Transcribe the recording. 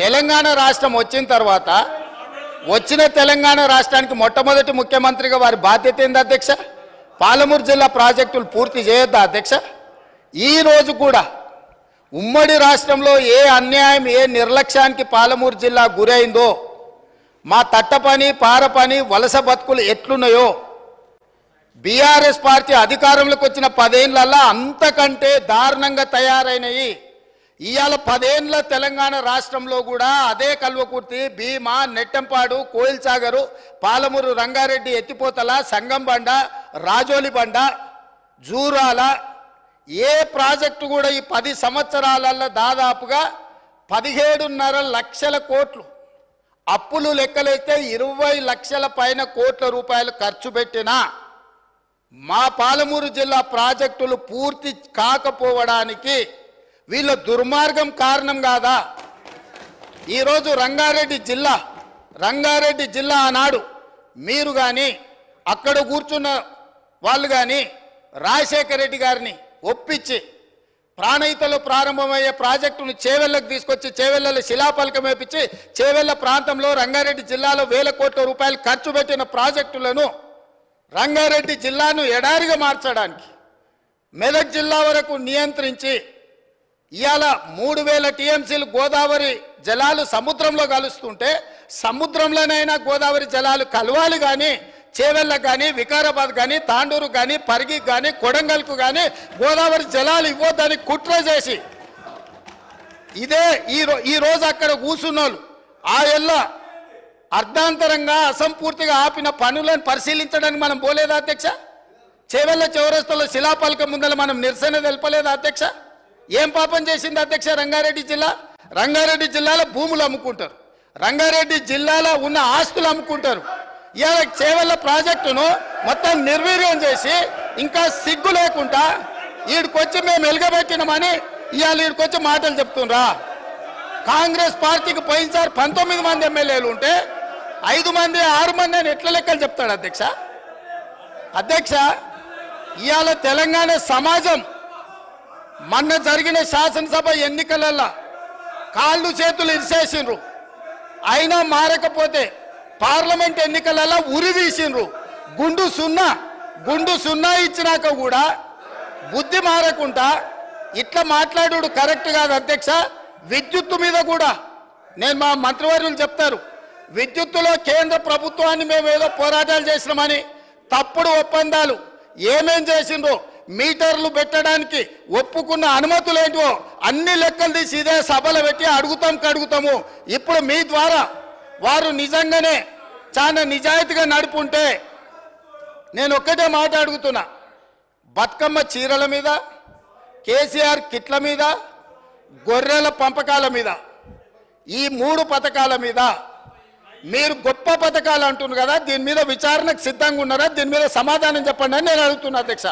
తెలంగాణ రాష్ట్రం వచ్చిన తర్వాత వచ్చిన తెలంగాణ రాష్ట్రానికి మొట్టమొదటి ముఖ్యమంత్రిగా వారి బాధ్యత ఏంది అధ్యక్ష? పాలమూరు జిల్లా ప్రాజెక్టులు పూర్తి చేయొద్దా అధ్యక్ష? ఈ రోజు కూడా ఉమ్మడి రాష్ట్రంలో ఏ అన్యాయం ఏ నిర్లక్ష్యానికి పాలమూరు జిల్లా గురైందో, మా తట్టపని పారపని వలస బతుకులు ఎట్లున్నాయో బీఆర్ఎస్ పార్టీ అధికారంలోకి వచ్చిన 10 ఏళ్లలో అంతకంటే దారుణంగా తయారైనవి. ఇవాళ 10 ఏళ్ల తెలంగాణ రాష్ట్రంలో కూడా అదే కల్వకుర్తి, భీమా, నెట్టంపాడు, కోయిల్సాగరు, పాలమూరు, రంగారెడ్డి, ఎత్తిపోతల, సంగంబండ, రాజోలి బండ, జూరాల ఏ ప్రాజెక్టు కూడా ఈ 10 సంవత్సరాలలో దాదాపుగా 17.5 లక్షల కోట్లు అప్పులు లెక్కలైతే 20 లక్షల పైన కోట్ల రూపాయలు ఖర్చు పెట్టినా మా పాలమూరు జిల్లా ప్రాజెక్టులు పూర్తి కాకపోవడానికి వీళ్ళ దుర్మార్గం కారణం కాదా? ఈరోజు రంగారెడ్డి జిల్లా ఆనాడు మీరు కానీ అక్కడ కూర్చున్న వాళ్ళు కానీ రాజశేఖర రెడ్డి గారిని ఒప్పించి ప్రాణహితలో ప్రారంభమయ్యే ప్రాజెక్టును చేవెళ్లకు తీసుకొచ్చి చేవెళ్లలో శిలాఫలకం వేపించి చేవెళ్ల ప్రాంతంలో రంగారెడ్డి జిల్లాలో వేల కోట్ల రూపాయలు ఖర్చు పెట్టిన ప్రాజెక్టులను రంగారెడ్డి జిల్లాను ఎడారిగా మార్చడానికి మెదక్ జిల్లా వరకు నియంత్రించి ఇవాళ 3000 టీఎంసీలు గోదావరి జలాలు సముద్రంలో కలుస్తుంటే సముద్రంలోనైనా గోదావరి జలాలు కలవాలి కానీ చేవెళ్ళకు కానీ వికారాబాద్ కానీ తాండూరు కానీ పరిగికి కానీ కొడంగల్కు కానీ గోదావరి జలాలు ఇవ్వద్దని కుట్ర చేసి ఇదే ఈ రోజు అక్కడ కూర్చున్నోళ్ళు ఆ ఎల్ల అర్ధాంతరంగా అసంపూర్తిగా ఆపిన పనులను పరిశీలించడానికి మనం పోలేదా అధ్యక్ష? చేవెళ్ళ చౌరస్తాలో శిలాఫలకం ముందర మనం నిరసన తెలపలేదా అధ్యక్ష? ఏం పాపం చేసింది అధ్యక్ష రంగారెడ్డి జిల్లా? రంగారెడ్డి జిల్లాలో భూములు అమ్ముకుంటారు, రంగారెడ్డి జిల్లాలో ఉన్న ఆస్తులు అమ్ముకుంటారు. ఇవాళ చేవెళ్ళ ప్రాజెక్టును మొత్తం నిర్వీర్యం చేసి ఇంకా సిగ్గు లేకుండా ఈడికొచ్చి మేము వెలుగబెట్టినామని ఇవాళ ఈడికొచ్చి మాటలు చెప్తుండ్రా? కాంగ్రెస్ పార్టీకి పోయినసారి 19 మంది ఎమ్మెల్యేలు ఉంటే 5 మంది 6 మంది అని ఎట్లా లెక్కలు చెప్తాడు అధ్యక్ష? ఇవాళ తెలంగాణ సమాజం మొన్న జరిగిన శాసనసభ ఎన్నికలలో కాళ్ళు చేతులు ఇరిసేసిండ్రు, అయినా మారకపోతే పార్లమెంట్ ఎన్నికలలో ఉరి తీసిండ్రు. గుండు సున్నా ఇచ్చినాక కూడా బుద్ధి మారకుండా ఇట్లా మాట్లాడు కరెక్ట్ కాదు అధ్యక్ష. విద్యుత్తు మీద కూడా నేను మా మంత్రివర్యులు చెప్తారు, విద్యుత్తులో కేంద్ర ప్రభుత్వాన్ని మేము ఏదో పోరాటాలు చేసినామని తప్పుడు ఒప్పందాలు ఏమేం చేసిండ్రో మీటర్లు పెట్టడానికి ఒప్పుకున్న అనుమతులు ఏంటో అన్ని లెక్కలు తీసి ఇదే సభలు పెట్టి కడుగుతాము. ఇప్పుడు మీ ద్వారా వారు నిజంగానే చాలా నిజాయితీగా నడుపుంటే నేను ఒక్కటే మాట అడుగుతున్నా, బతుకమ్మ చీరల మీద, కేసీఆర్ కిట్ల మీద, గొర్రెల పంపకాల మీద, ఈ 3 పథకాల మీద మీరు గొప్ప పథకాలు అంటున్నారు కదా, దీని మీద విచారణకు సిద్ధంగా ఉన్నారా? దీని మీద సమాధానం చెప్పండి అని నేను అడుగుతున్నా అధ్యక్ష.